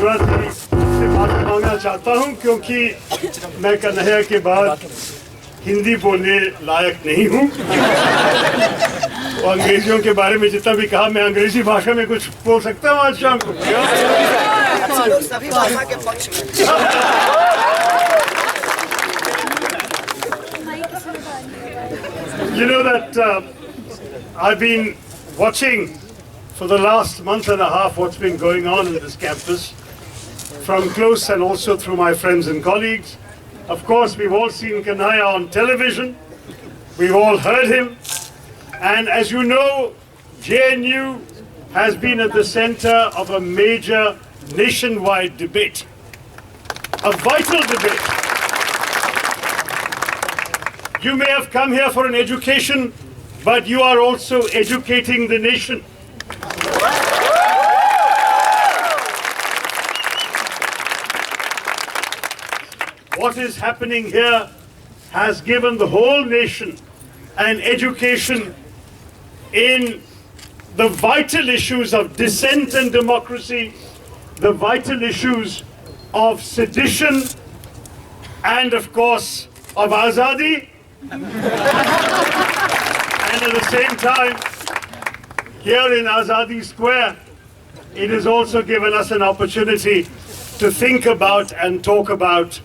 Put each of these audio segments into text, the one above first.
शुरुआती से माफी मांगना चाहता हूं क्योंकि मैं कन्हैया के बाद हिंदी बोलने लायक नहीं हूं। और अंग्रेजियों के बारे में जितना भी कहा, मैं अंग्रेजी भाषा में कुछ बोल सकता हूं आज शाम को। सभी भाषा के पक्ष में। You know that I've been watching for the last month and a half what's been going on in this campus from close and also through my friends and colleagues. Of course, we've all seen Kanhaiya on television. We've all heard him. And as you know, JNU has been at the center of a major nationwide debate, a vital debate. You may have come here for an education, but you are also educating the nation. What is happening here has given the whole nation an education in the vital issues of dissent and democracy, the vital issues of sedition, and of course of Azadi. And at the same time, here in Azadi Square, it has also given us an opportunity to think about and talk about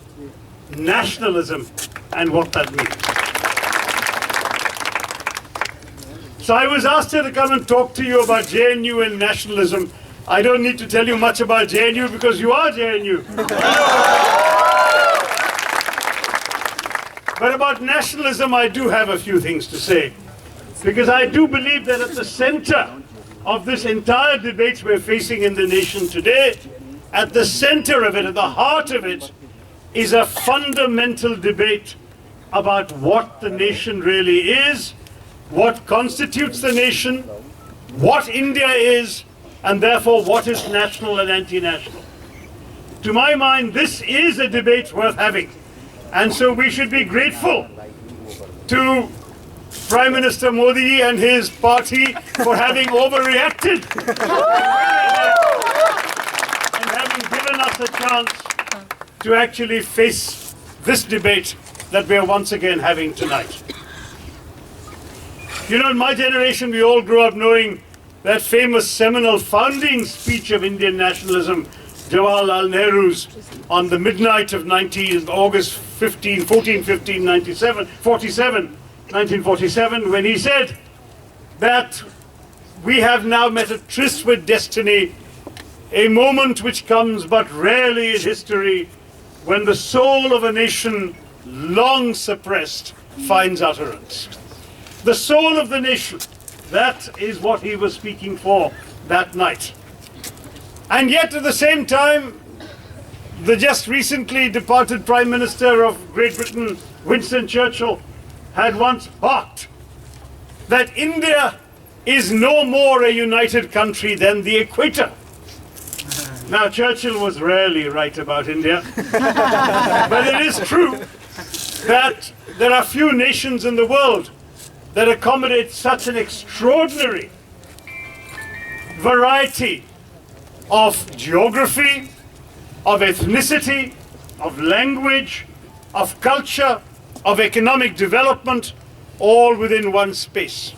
nationalism and what that means. So I was asked here to come and talk to you about JNU and nationalism. I don't need to tell you much about JNU because you are JNU. But about nationalism, I do have a few things to say. Because I do believe that at the center of this entire debate we're facing in the nation today, at the center of it, at the heart of it, is a fundamental debate about what the nation really is, what constitutes the nation, what India is, and therefore what is national and anti-national. To my mind, this is a debate worth having. And so we should be grateful to Prime Minister Modi and his party for having overreacted and having given us a chance to actually face this debate that we are once again having tonight. You know, in my generation, we all grew up knowing that famous seminal founding speech of Indian nationalism, Jawaharlal Nehru's, on the midnight of August 1947, when he said that we have now met a tryst with destiny, a moment which comes but rarely in history, when the soul of a nation long suppressed finds utterance. The soul of the nation, that is what he was speaking for that night. And yet at the same time, the just recently departed Prime Minister of Great Britain, Winston Churchill, had once barked that India is no more a united country than the equator. Now, Churchill was rarely right about India, but it is true that there are few nations in the world that accommodate such an extraordinary variety of geography, of ethnicity, of language, of culture, of economic development, all within one space.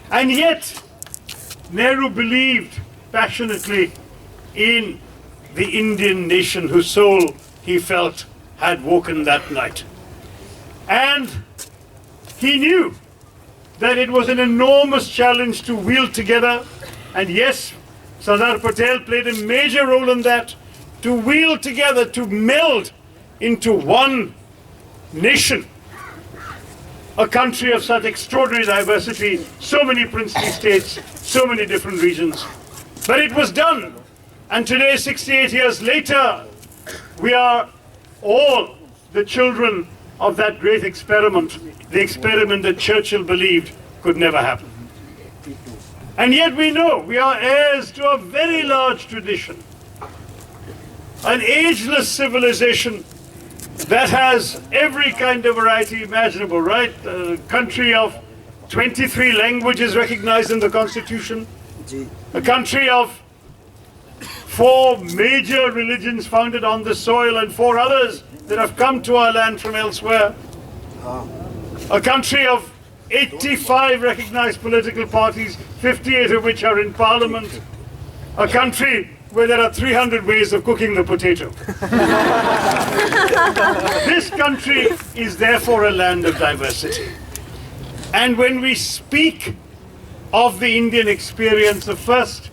And yet, Nehru believed passionately in the Indian nation whose soul he felt had woken that night. And he knew that it was an enormous challenge to wield together, and yes, Sardar Patel played a major role in that, to wield together, to meld into one nation, a country of such extraordinary diversity, so many princely states, so many different regions. But it was done, and today, 68 years later, we are all the children of that great experiment, the experiment that Churchill believed could never happen. And yet we know we are heirs to a very large tradition, an ageless civilization that has every kind of variety imaginable, right? A country of 23 languages recognized in the Constitution, a country of 4 major religions founded on the soil and 4 others that have come to our land from elsewhere. A country of 85 recognized political parties, 58 of which are in parliament. A country where there are 300 ways of cooking the potato. This country is therefore a land of diversity. And when we speak of the Indian experience, the first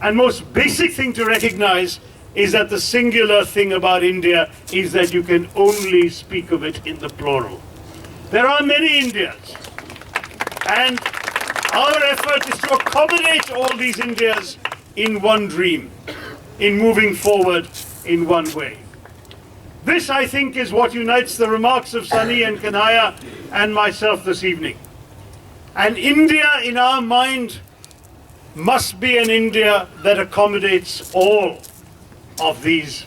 and most basic thing to recognize is that the singular thing about India is that you can only speak of it in the plural. There are many Indias, and our effort is to accommodate all these Indias in one dream, in moving forward in one way. This, I think, is what unites the remarks of Sunny and Kanhaya and myself this evening. And India, in our mind, must be an India that accommodates all of these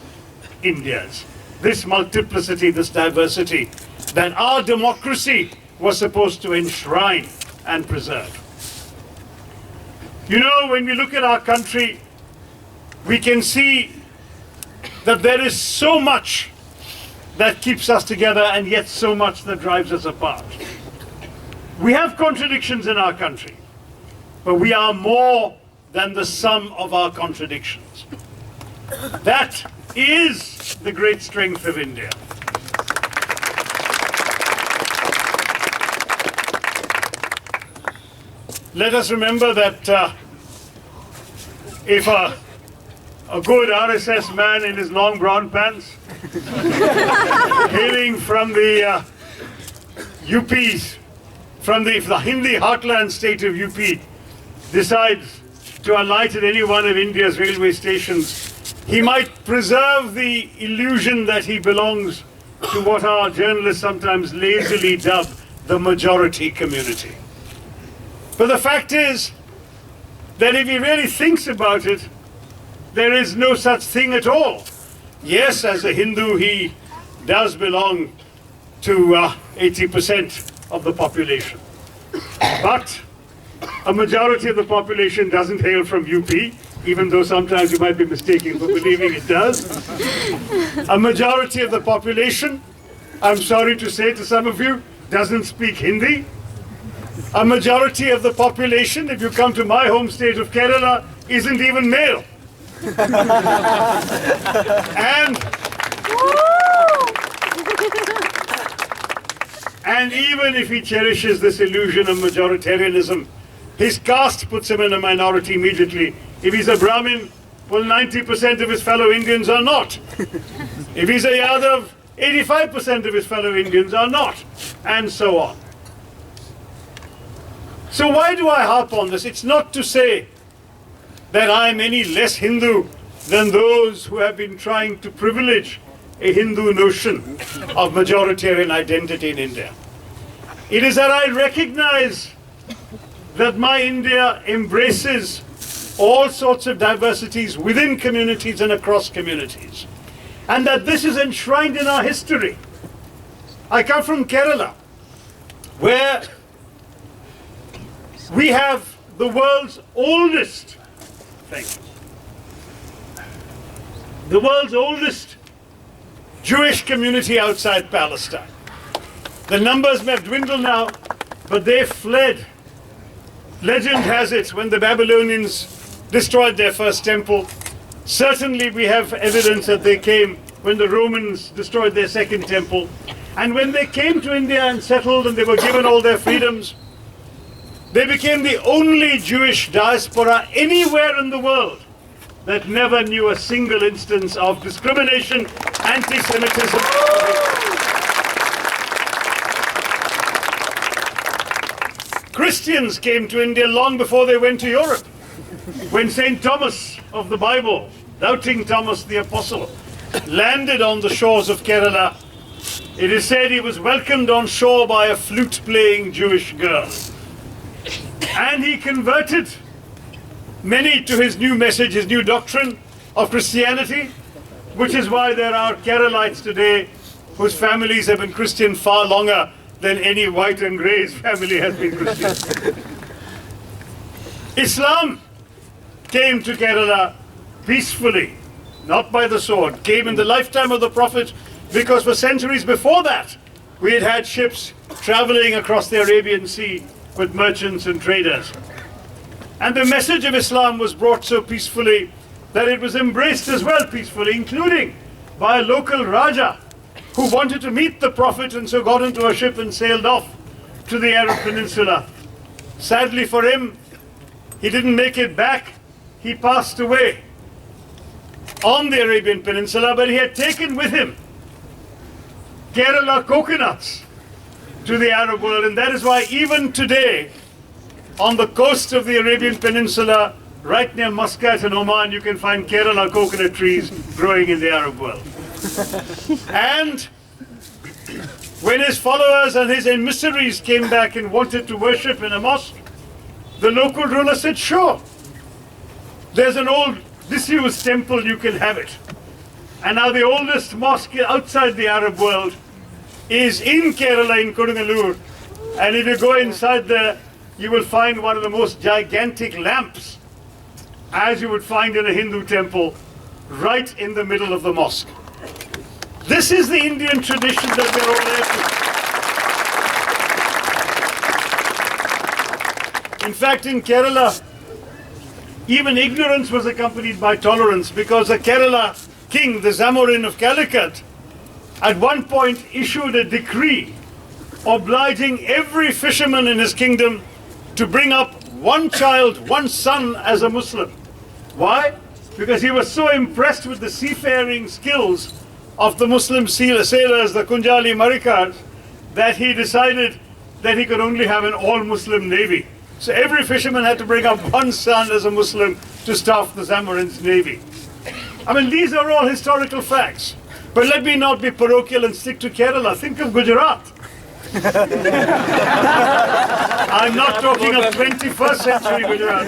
Indias. This multiplicity, this diversity that our democracy was supposed to enshrine and preserve. You know, when we look at our country, we can see that there is so much that keeps us together and yet so much that drives us apart. We have contradictions in our country, but we are more than the sum of our contradictions. That is the great strength of India. Let us remember that if a good RSS man in his long brown pants, hailing from the UPs, from the Hindi heartland state of UP, decides to alight at any one of India's railway stations, he might preserve the illusion that he belongs to what our journalists sometimes lazily dub the majority community. But the fact is that if he really thinks about it, there is no such thing at all. Yes, as a Hindu, he does belong to 80% of the population. But a majority of the population doesn't hail from UP, even though sometimes you might be mistaken for believing it does. A majority of the population, I'm sorry to say to some of you, doesn't speak Hindi. A majority of the population, if you come to my home state of Kerala, isn't even male. And even if he cherishes this illusion of majoritarianism, his caste puts him in a minority immediately. If he's a Brahmin, well, 90% of his fellow Indians are not. If he's a Yadav, 85% of his fellow Indians are not, and so on. So why do I harp on this? It's not to say that I'm any less Hindu than those who have been trying to privilege a Hindu notion of majoritarian identity in India. It is that I recognize that my India embraces all sorts of diversities within communities and across communities, and that this is enshrined in our history. I come from Kerala, where we have the world's oldest, the world's oldest Jewish community outside Palestine. The numbers may have dwindled now, but they fled. Legend has it, when the Babylonians destroyed their first temple, certainly we have evidence that they came when the Romans destroyed their second temple. And when they came to India and settled and they were given all their freedoms, they became the only Jewish diaspora anywhere in the world that never knew a single instance of discrimination, anti-Semitism. Christians came to India long before they went to Europe. When St. Thomas of the Bible, doubting Thomas the Apostle, landed on the shores of Kerala, it is said he was welcomed on shore by a flute-playing Jewish girl. And he converted many to his new message, his new doctrine of Christianity, which is why there are Keralites today whose families have been Christian far longer than any white and grey's family has been Christian. Islam came to Kerala peacefully, not by the sword, came in the lifetime of the Prophet, because for centuries before that, we had had ships traveling across the Arabian Sea with merchants and traders. And the message of Islam was brought so peacefully that it was embraced as well peacefully, including by a local Raja who wanted to meet the Prophet and so got into a ship and sailed off to the Arab Peninsula. Sadly for him, he didn't make it back. He passed away on the Arabian Peninsula, but he had taken with him Kerala coconuts to the Arab world, and that is why even today, on the coast of the Arabian Peninsula, right near Muscat and Oman, you can find Kerala coconut trees growing in the Arab world. And when his followers and his emissaries came back and wanted to worship in a mosque, the local ruler said, sure, there's an old disused temple, you can have it. And now the oldest mosque outside the Arab world is in Kerala, in Kodungalur. And if you go inside there, you will find one of the most gigantic lamps, as you would find in a Hindu temple, right in the middle of the mosque. This is the Indian tradition that we're all heir to. In fact, in Kerala, even ignorance was accompanied by tolerance, because the Kerala king, the Zamorin of Calicut, at one point issued a decree obliging every fisherman in his kingdom to bring up one child, one son as a Muslim. Why? Because he was so impressed with the seafaring skills of the Muslim sailors, the Kunjali Marikars, that he decided that he could only have an all-Muslim navy. So every fisherman had to bring up one son as a Muslim to staff the Zamorin's navy. I mean, these are all historical facts. But let me not be parochial and stick to Kerala. Think of Gujarat. I'm not talking of 21st century Gujarat.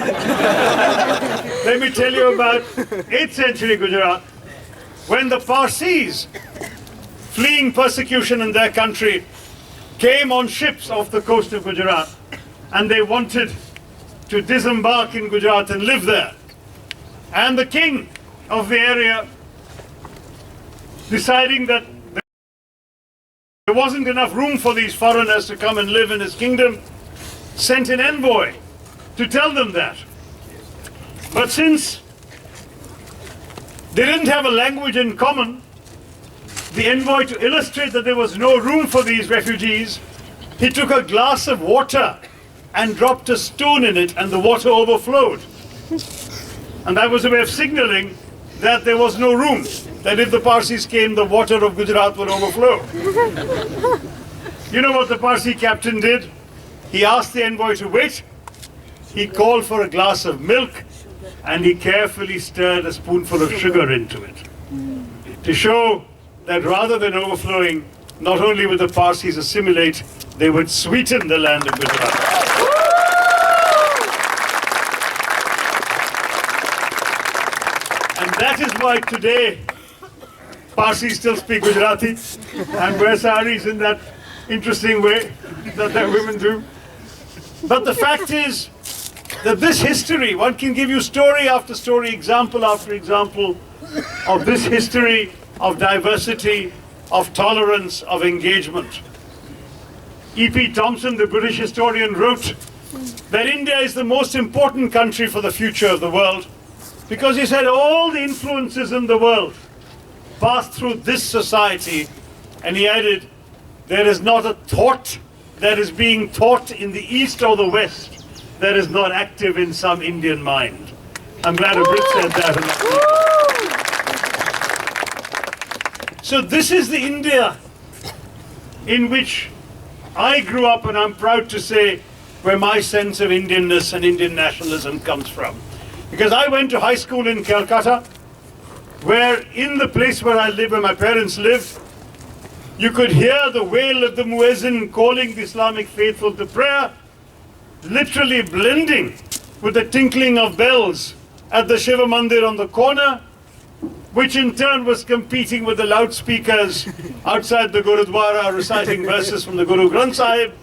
Let me tell you about 8th century Gujarat, when the Parsis, fleeing persecution in their country, came on ships off the coast of Gujarat, and they wanted to disembark in Gujarat and live there. And the king of the area, deciding that there wasn't enough room for these foreigners to come and live in his kingdom, sent an envoy to tell them that. But since they didn't have a language in common, the envoy, to illustrate that there was no room for these refugees, he took a glass of water and dropped a stone in it, and the water overflowed. And that was a way of signaling that there was no room, that if the Parsis came, the water of Gujarat would overflow. You know what the Parsi captain did? He asked the envoy to wait. He called for a glass of milk, and he carefully stirred a spoonful of sugar into it, to show that rather than overflowing, not only would the Parsis assimilate, they would sweeten the land of Gujarat. And that is why today Parsis still speak Gujarati and wear saris in that interesting way that their women do. But the fact is that this history, one can give you story after story, example after example of this history of diversity, of tolerance, of engagement. E.P. Thompson, the British historian, wrote that India is the most important country for the future of the world, because he said all the influences in the world passed through this society, and he added, there is not a thought that is being taught in the East or the West that is not active in some Indian mind. I'm glad a Brit said that. So this is the India in which I grew up, and I'm proud to say where my sense of Indianness and Indian nationalism comes from. Because I went to high school in Calcutta, where in the place where I live, where my parents lived, you could hear the wail of the muezzin calling the Islamic faithful to prayer, literally blending with the tinkling of bells at the Shiva Mandir on the corner, which in turn was competing with the loudspeakers outside the Gurudwara reciting verses from the Guru Granth Sahib,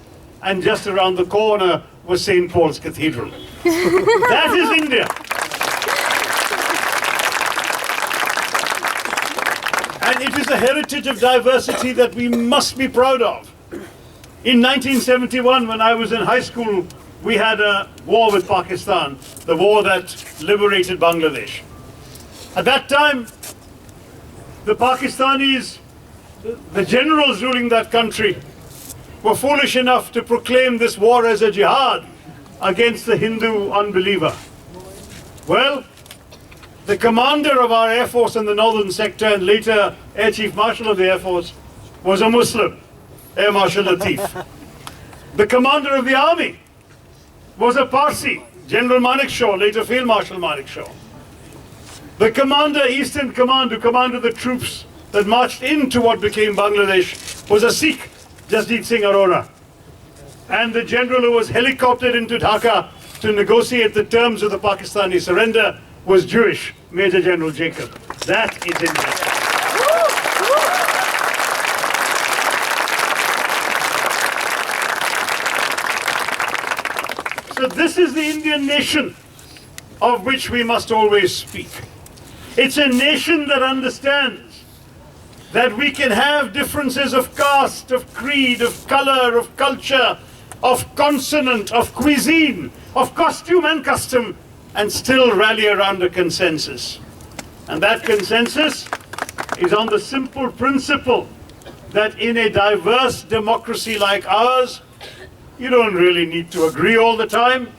and just around the corner was St. Paul's Cathedral. That is India. And it is a heritage of diversity that we must be proud of. In 1971, when I was in high school, we had a war with Pakistan, the war that liberated Bangladesh. At that time, the Pakistanis, the generals ruling that country, were foolish enough to proclaim this war as a jihad against the Hindu unbeliever. Well, the commander of our Air Force in the northern sector and later Air Chief Marshal of the Air Force was a Muslim, Air Marshal Latif. The commander of the army was a Parsi, General Manekshaw, later Field Marshal Manekshaw. The commander, Eastern Command, who commanded the troops that marched into what became Bangladesh, was a Sikh, Jasdeep Singh Arora. And the general who was helicoptered into Dhaka to negotiate the terms of the Pakistani surrender was Jewish, Major General Jacob. That is India. So this is the Indian nation of which we must always speak. It's a nation that understands that we can have differences of caste, of creed, of color, of culture, of consonant, of cuisine, of costume and custom, and still rally around a consensus. And that consensus is on the simple principle that in a diverse democracy like ours, you don't really need to agree all the time,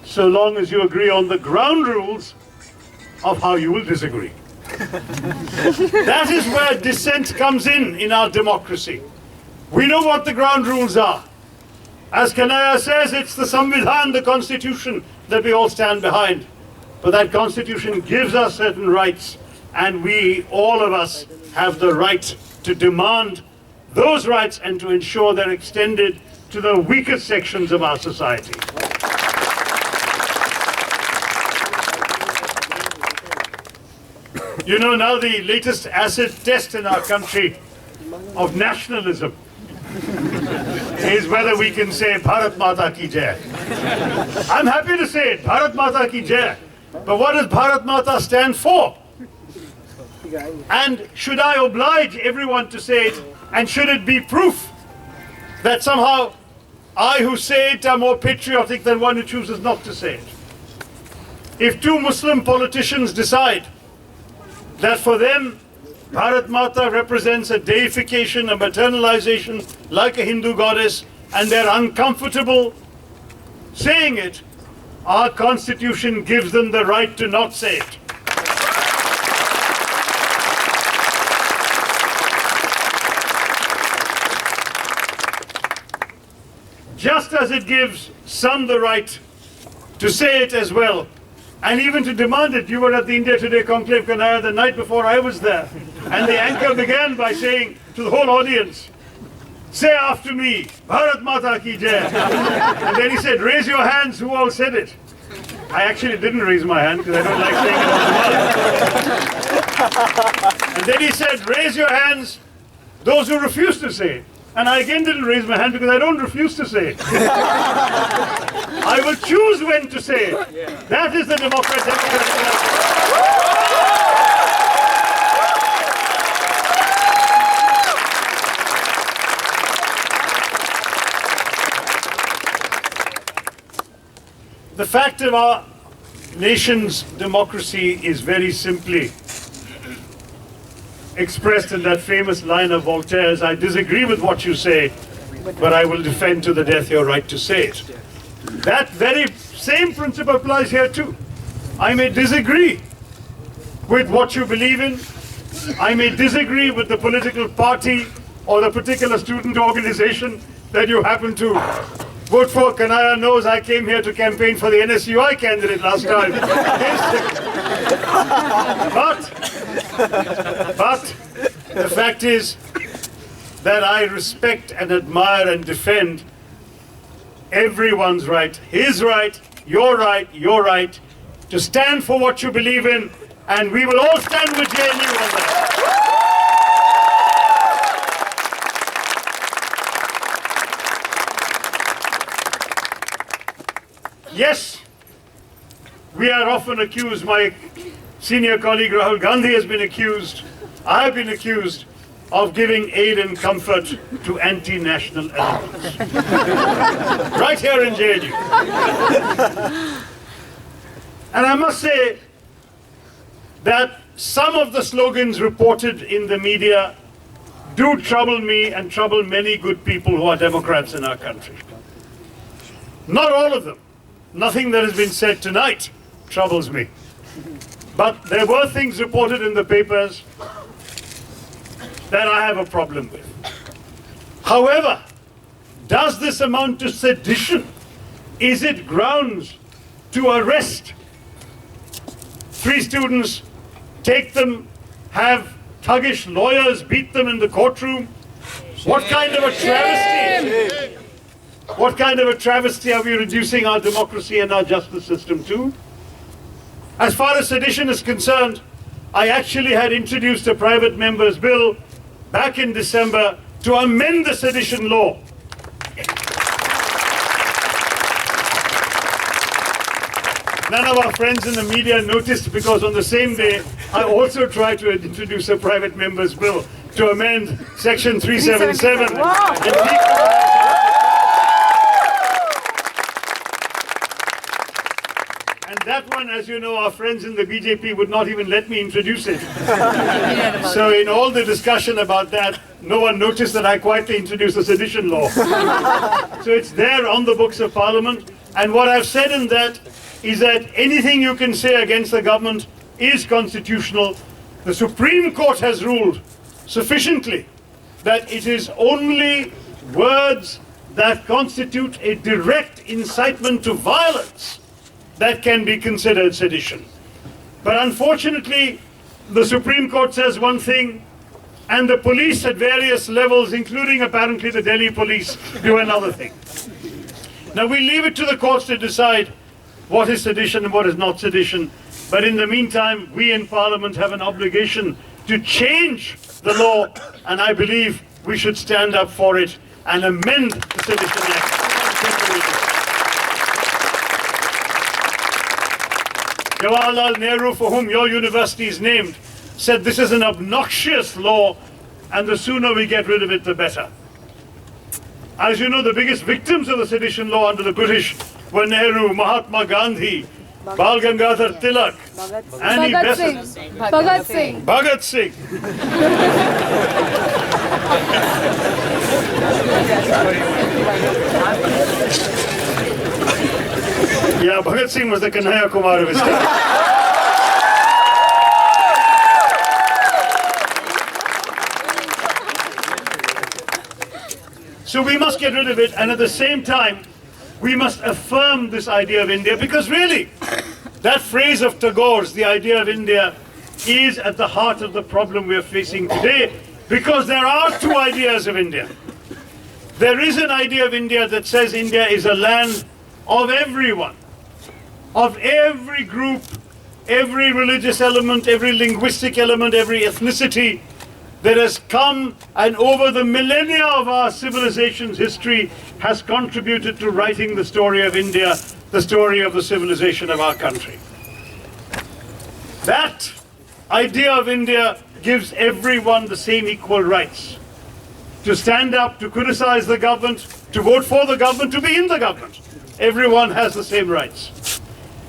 so long as you agree on the ground rules of how you will disagree. That is where dissent comes in our democracy. We know what the ground rules are. As Kanaya says, it's the Samvidhan, the constitution, that we all stand behind. But that constitution gives us certain rights, and we, all of us, have the right to demand those rights and to ensure they're extended to the weakest sections of our society. You know, now the latest acid test in our country of nationalism is whether we can say Bharat Mata Ki Jai. I'm happy to say it, Bharat Mata Ki Jai. But what does Bharat Mata stand for? And should I oblige everyone to say it? And should it be proof that somehow I who say it am more patriotic than one who chooses not to say it? If two Muslim politicians decide that for them Bharat Mata represents a deification, a maternalization like a Hindu goddess, and they're uncomfortable saying it, our constitution gives them the right to not say it. Just as it gives some the right to say it as well, and even to demand it. You were at the India Today conclave, Kanaya, the night before I was there, and the anchor began by saying to the whole audience, say after me, Bharat Mata Ki Jai. And then he said, raise your hands who all said it. I actually didn't raise my hand because I don't like saying it out loud. And then he said, raise your hands those who refuse to say it. And I again didn't raise my hand because I don't refuse to say it. I will choose when to say it. That is the democratic. The fact of our nation's democracy is very simply expressed in that famous line of Voltaire's, I disagree with what you say, but I will defend to the death your right to say it. That very same principle applies here too. I may disagree with what you believe in. I may disagree with the political party or the particular student organization that you happen to vote for. Kanaya knows I came here to campaign for the NSUI candidate last time. But the fact is that I respect and admire and defend everyone's right, his right, your right, to stand for what you believe in, and we will all stand with JNU on that. Yes, we are often accused, my senior colleague Rahul Gandhi has been accused I've been accused of giving aid and comfort to anti-national elements. Right here in JNU. And I must say that some of the slogans reported in the media do trouble me and trouble many good people who are Democrats in our country. Not all of them. Nothing that has been said tonight troubles me. But there were things reported in the papers that I have a problem with. However, does this amount to sedition? Is it grounds to arrest 3 students, take them, have thuggish lawyers beat them in the courtroom? What kind of a travesty? What kind of a travesty are we reducing our democracy and our justice system to? As far as sedition is concerned, I actually had introduced a private member's bill back in December to amend the sedition law. None of our friends in the media noticed, because on the same day, I also tried to introduce a private member's bill to amend Section 377. And that one, as you know, our friends in the BJP would not even let me introduce it. So in all the discussion about that, no one noticed that I quietly introduced a sedition law. So it's there on the books of Parliament. And what I've said in that is that anything you can say against the government is constitutional. The Supreme Court has ruled sufficiently that it is only words that constitute a direct incitement to violence that can be considered sedition. But unfortunately, the Supreme Court says one thing, and the police at various levels, including apparently the Delhi police, do another thing. Now we leave it to the courts to decide what is sedition and what is not sedition. But in the meantime, we in Parliament have an obligation to change the law, and I believe we should stand up for it and amend the Sedition Act. Jawaharlal Nehru, for whom your university is named, said this is an obnoxious law, and the sooner we get rid of it, the better. As you know, the biggest victims of the sedition law under the British were Nehru, Mahatma Gandhi, Bal Gangadhar Tilak, Annie Besant, Bhagat Singh. Yeah, Bhagat Singh was the Kanhaiya Kumar of his time. So we must get rid of it, and at the same time, we must affirm this idea of India, because really, that phrase of Tagore's, the idea of India, is at the heart of the problem we are facing today, because there are two ideas of India. There is an idea of India that says India is a land of everyone, of every group, every religious element, every linguistic element, every ethnicity that has come and over the millennia of our civilization's history has contributed to writing the story of India, the story of the civilization of our country. That idea of India gives everyone the same equal rights to stand up, to criticize the government, to vote for the government, to be in the government. Everyone has the same rights.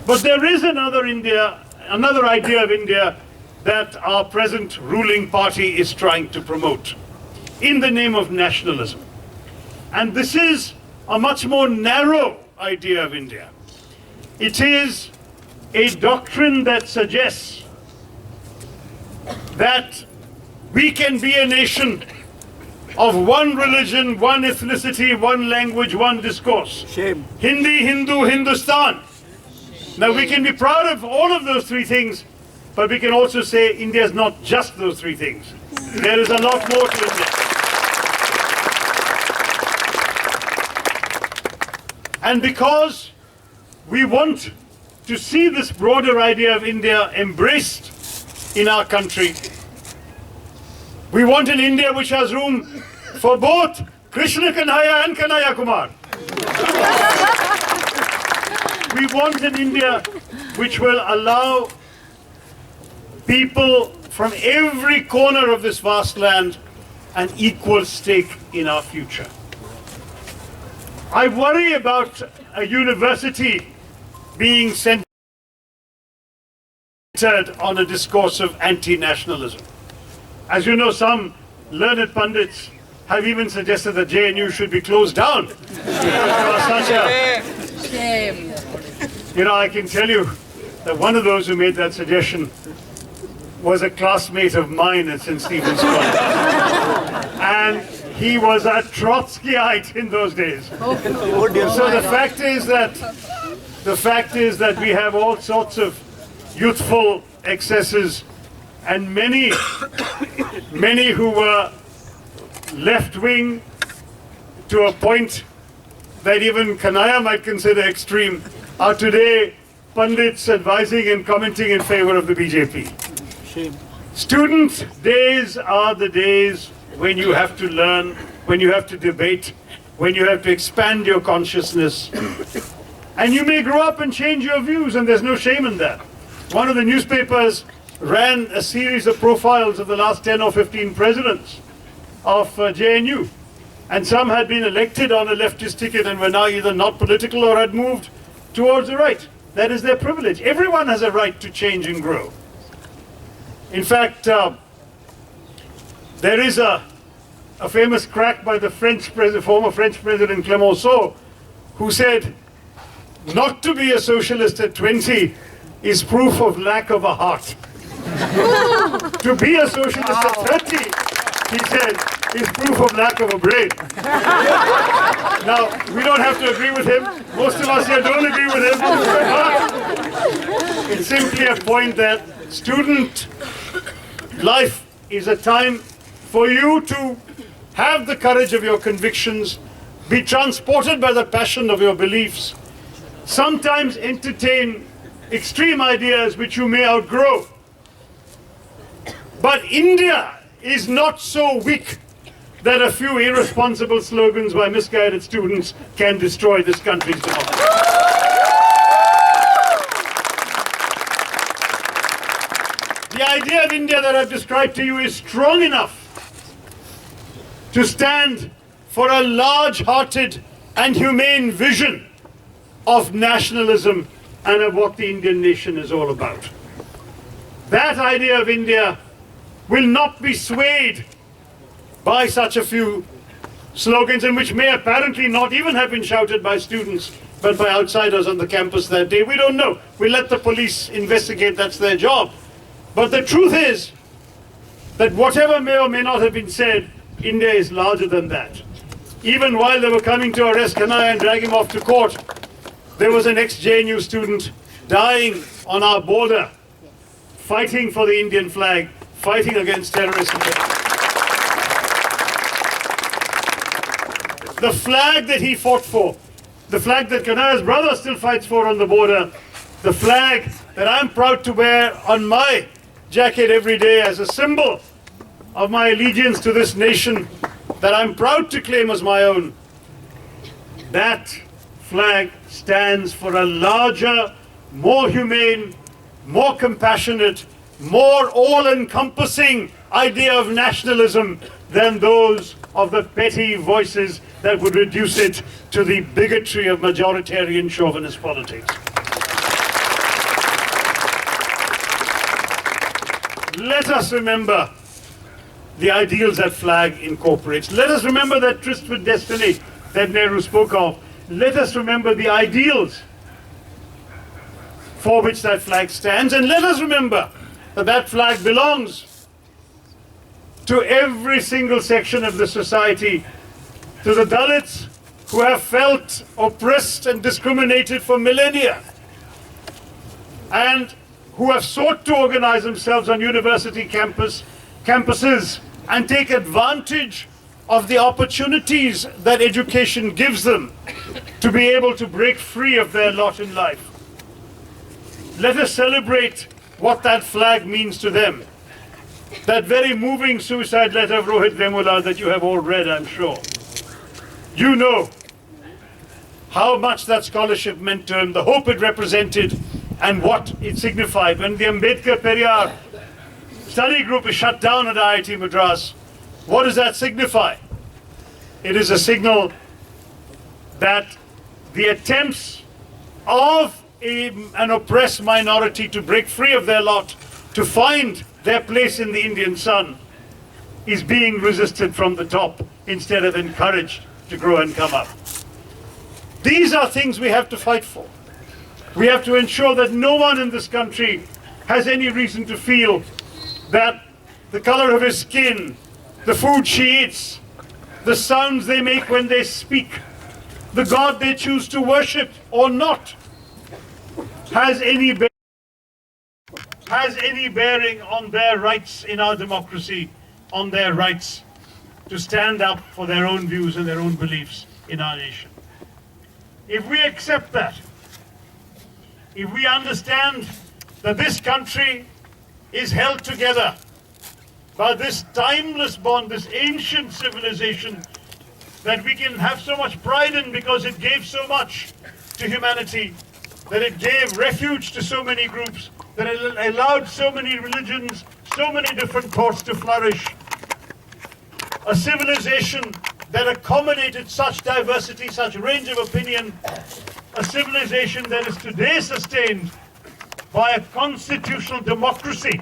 But there is another idea of India that our present ruling party is trying to promote in the name of nationalism. And this is a much more narrow idea of India. It is a doctrine that suggests that we can be a nation of one religion, one ethnicity, one language, one discourse. Shame. Hindi, Hindu, Hindustan. Now we can be proud of all of those three things, but we can also say India is not just those three things. There is a lot more to India. And because we want to see this broader idea of India embraced in our country, we want an India which has room for both Krishna Kanhaiya and Kanhaiya Kumar. We want an India which will allow people from every corner of this vast land an equal stake in our future. I worry about a university being centered on a discourse of anti-nationalism. As you know, some learned pundits have even suggested that JNU should be closed down. Shame. You know, I can tell you that one of those who made that suggestion was a classmate of mine at St. Stephen's College. And he was a Trotskyite in those days. So the fact is that we have all sorts of youthful excesses, and many who were left-wing to a point that even Kanaya might consider extreme are today pundits advising and commenting in favor of the BJP. Shame. Student days are the days when you have to learn, when you have to debate, when you have to expand your consciousness. And you may grow up and change your views, and there's no shame in that. One of the newspapers ran a series of profiles of the last 10 or 15 presidents of JNU. And some had been elected on a leftist ticket and were now either not political or had moved towards the right. That is their privilege. Everyone has a right to change and grow. In fact, there is a famous crack by the former French President Clemenceau, who said, not to be a socialist at 20 is proof of lack of a heart. To be a socialist at 30, he said, is proof of lack of a brain. Now, we don't have to agree with him. Most of us here don't agree with him. But it's simply a point that student life is a time for you to have the courage of your convictions, be transported by the passion of your beliefs, sometimes entertain extreme ideas which you may outgrow. But India is not so weak that a few irresponsible slogans by misguided students can destroy this country's democracy. The idea of India that I've described to you is strong enough to stand for a large-hearted and humane vision of nationalism and of what the Indian nation is all about. That idea of India will not be swayed by such a few slogans, and which may apparently not even have been shouted by students, but by outsiders on the campus that day. We don't know. We let the police investigate, that's their job. But the truth is that whatever may or may not have been said, India is larger than that. Even while they were coming to arrest Kanai and drag him off to court, there was an ex-JNU student dying on our border, fighting for the Indian flag, fighting against terrorism. The flag that he fought for, the flag that Kanai's brother still fights for on the border, the flag that I'm proud to wear on my jacket every day as a symbol of my allegiance to this nation that I'm proud to claim as my own, that flag stands for a larger, more humane, more compassionate, more all-encompassing idea of nationalism than those of the petty voices that would reduce it to the bigotry of majoritarian chauvinist politics. Let us remember the ideals that flag incorporates. Let us remember that tryst with destiny that Nehru spoke of. Let us remember the ideals for which that flag stands, and let us remember that that flag belongs to every single section of the society, to the Dalits who have felt oppressed and discriminated for millennia, and who have sought to organize themselves on university campuses and take advantage of the opportunities that education gives them to be able to break free of their lot in life. Let us celebrate what that flag means to them. That very moving suicide letter of Rohit Vemula that you have all read, I'm sure. You know how much that scholarship meant to him, the hope it represented, and what it signified. When the Ambedkar Periyar study group is shut down at IIT Madras, what does that signify? It is a signal that the attempts of an oppressed minority to break free of their lot, to find their place in the Indian sun, is being resisted from the top instead of encouraged to grow and come up. These are things we have to fight for. We have to ensure that no one in this country has any reason to feel that the color of his skin, the food she eats, the sounds they make when they speak, the God they choose to worship or not, has any bearing on their rights in our democracy, on their rights to stand up for their own views and their own beliefs in our nation. If we accept that, if we understand that this country is held together by this timeless bond, this ancient civilization that we can have so much pride in because it gave so much to humanity, that it gave refuge to so many groups, that it allowed so many religions, so many different thoughts to flourish. A civilization that accommodated such diversity, such range of opinion, a civilization that is today sustained by a constitutional democracy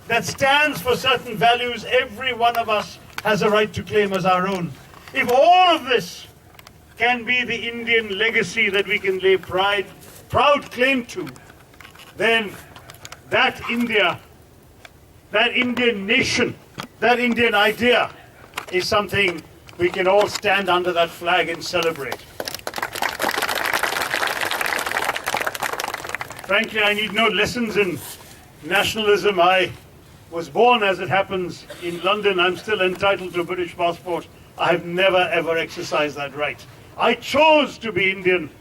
that stands for certain values every one of us has a right to claim as our own. If all of this can be the Indian legacy that we can lay proud claim to, then that India, that Indian nation, that Indian idea is something we can all stand under that flag and celebrate. Frankly, I need no lessons in nationalism. I was born, as it happens, in London. I'm still entitled to a British passport. I have never ever exercised that right. I chose to be Indian.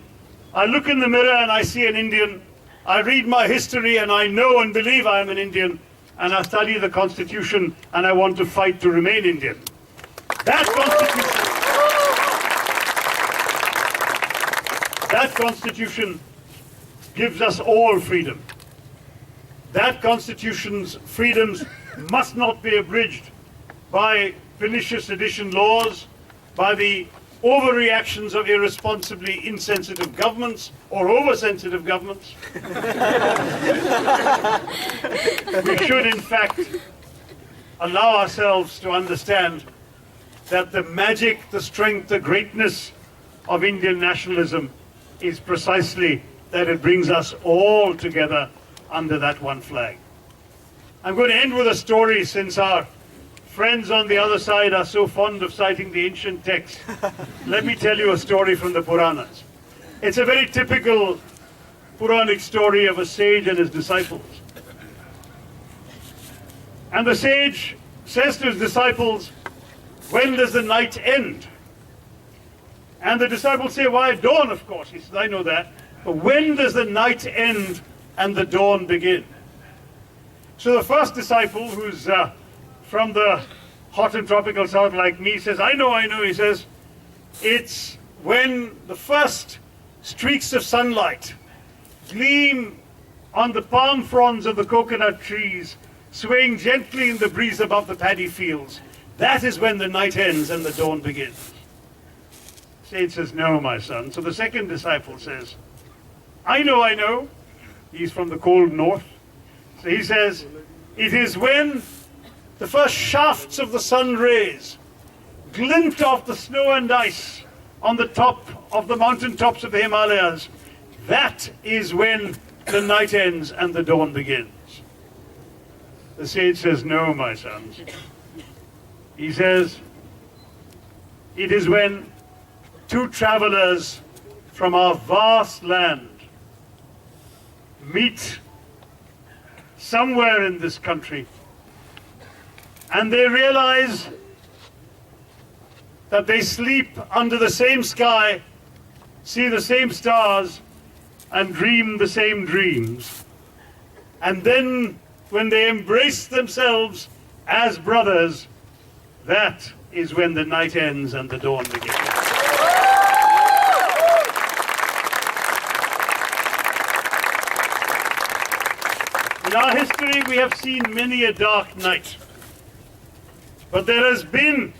I look in the mirror and I see an Indian. I read my history and I know and believe I am an Indian. And I study the Constitution and I want to fight to remain Indian. That Constitution gives us all freedom. That Constitution's freedoms must not be abridged by pernicious sedition laws, by the overreactions of irresponsibly insensitive governments or oversensitive governments. We should, in fact, allow ourselves to understand that the magic, the strength, the greatness of Indian nationalism is precisely that it brings us all together under that one flag. I'm going to end with a story, since our friends on the other side are so fond of citing the ancient texts. Let me tell you a story from the Puranas. It's a very typical Puranic story of a sage and his disciples. And the sage says to his disciples, "When does the night end?" And the disciples say, "Why, dawn, of course." He says, "I know that. But when does the night end and the dawn begin?" So the first disciple, who's from the hot and tropical south like me, says, I know. He says, "It's when the first streaks of sunlight gleam on the palm fronds of the coconut trees, swaying gently in the breeze above the paddy fields. That is when the night ends and the dawn begins." Sage says, "No, my son." So the second disciple says, I know. He's from the cold north. So he says, "It is when the first shafts of the sun rays glint off the snow and ice on the top of the mountain tops of the Himalayas. That is when the night ends and the dawn begins." The sage says, "No, my sons." He says, "It is when two travelers from our vast land meet somewhere in this country and they realize that they sleep under the same sky, see the same stars, and dream the same dreams. And then when they embrace themselves as brothers, that is when the night ends and the dawn begins." In our history, we have seen many a dark night. But there has been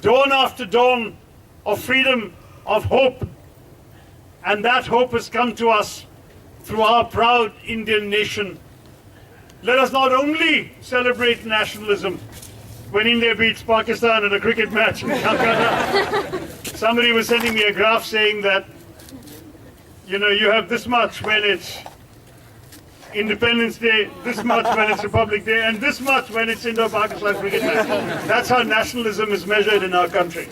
dawn after dawn of freedom, of hope. And that hope has come to us through our proud Indian nation. Let us not only celebrate nationalism when India beats Pakistan in a cricket match in Calcutta. Somebody was sending me a graph saying that, you know, you have this much when it's Independence Day, this much when it's Republic Day, and this much when it's Indo-Pakistan cricket match. That's how nationalism is measured in our country.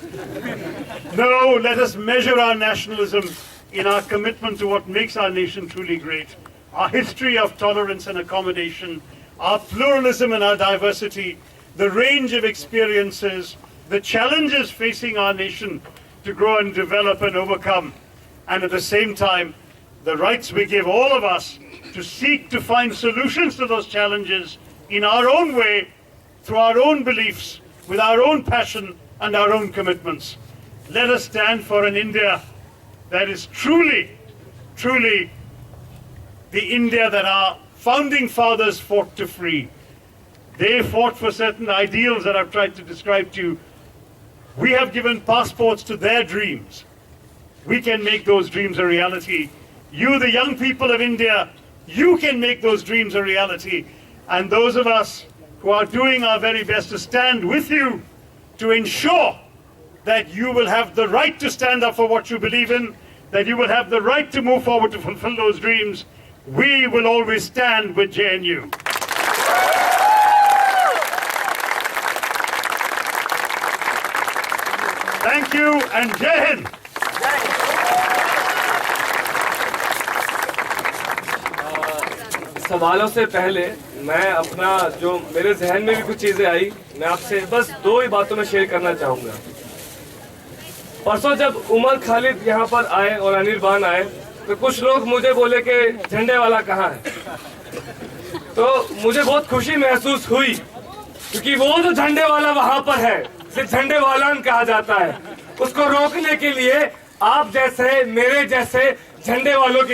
No, let us measure our nationalism in our commitment to what makes our nation truly great. Our history of tolerance and accommodation, our pluralism and our diversity, the range of experiences, the challenges facing our nation to grow and develop and overcome, and at the same time, the rights we give all of us to seek to find solutions to those challenges in our own way, through our own beliefs, with our own passion and our own commitments. Let us stand for an India that is truly, truly the India that our founding fathers fought to free. They fought for certain ideals that I've tried to describe to you. We have given passports to their dreams. We can make those dreams a reality. You, the young people of India, you can make those dreams a reality. And those of us who are doing our very best to stand with you to ensure that you will have the right to stand up for what you believe in, that you will have the right to move forward to fulfill those dreams, we will always stand with JNU. Thank you and Jai Hind. सवालों से पहले मैं अपना जो मेरे जहन में भी कुछ चीजें आई, मैं आपसे बस दो ही बातों में शेयर करना चाहूंगा। परसों जब उमर खालिद यहाँ पर आए और अनिर्बान आए तो कुछ लोग मुझे बोले कि झंडे वाला कहाँ है। तो मुझे बहुत खुशी महसूस हुई क्योंकि वो जो झंडे वाला वहां पर है, सिर्फ झंडे वाला कहा जाता है, उसको रोकने के लिए आप जैसे मेरे जैसे झंडे वालों की